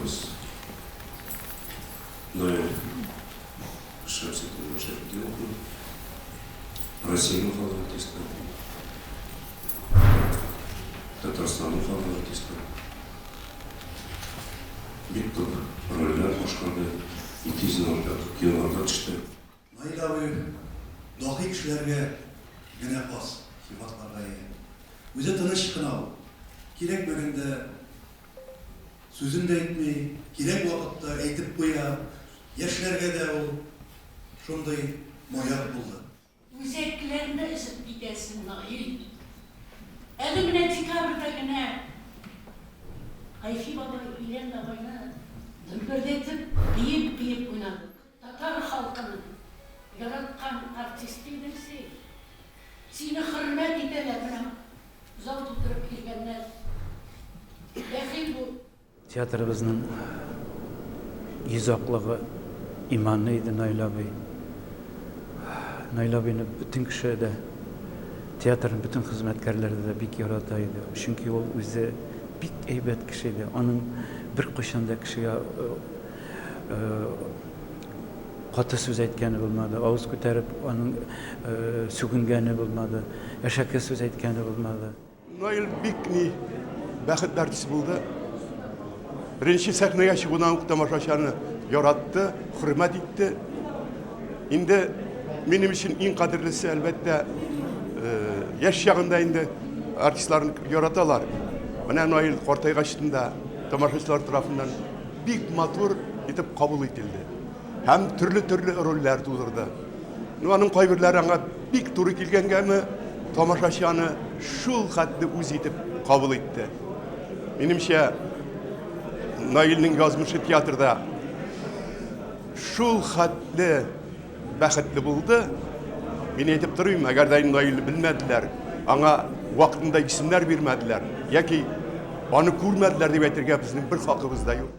Артист. Ноэль Шевченко, Россияның халық артисті, Татарстанның халық артисті. Бик көп рольлер қошқарды, 200 киноларда түсті. Наиль дақи кішілерге генә қас, сипатларға ие. Өзі тыныш қынау, керек бөгінде сөзін де етмей, керек уақытта әйтіп қоя, яшьләргә дә ул шундай маяк булды. Үзәкләрендә эсеп китәсең, Наил. Әле менә декабрьдә генә Айфи бабай Илен бабайны дөмбелдетеп, биеп уйнады. Татар халкының яраткан артист идең син. Сине хөрмәт итәләр менә зал тутырып килгәннәр. Бәхил бу. Театрыбызның йозаклыгы иманны иде Наил абый. Наил абыйны бүтән кеше дә, театрның бүтән хезмәткәрләре дә бик ярата иде. Чөнки ул үзе бик әйбәт кеше иде. Аның бер кайчан да кешегә каты сүз әйткәне булмады. Авыз күтәреп аның сүгенгәне булмады. Яшәккә сүз әйткәне булмады. Наил бик бәхетле артист булды. Birinci səhnəyə çıxudan tamaşaçılarını yarattı, hürmet etti. İndi benim için en kadirlisi elbette yaş yaşında indi artistlerini yaratalar. Bana Nail ortaya kaçtığında tamaşaçılar tarafından bik matur etip kabul edildi. Hem türlü roller tuturdu. Onun kaybırları ana bik turu kilgenge mi tamaşaçılarını şul haddi uz etip kabul etti. Benimce Nail'nin yazmışı tiyatrda şul haddi бәхетле булды. Мен әйтеп торыйм, әгәр дә Наилне белмәделәр, аңа вакытында исемнәр бирмәделәр, яки аны күрмәделәр дип әйтергә безнең бер хакыбыз да юк.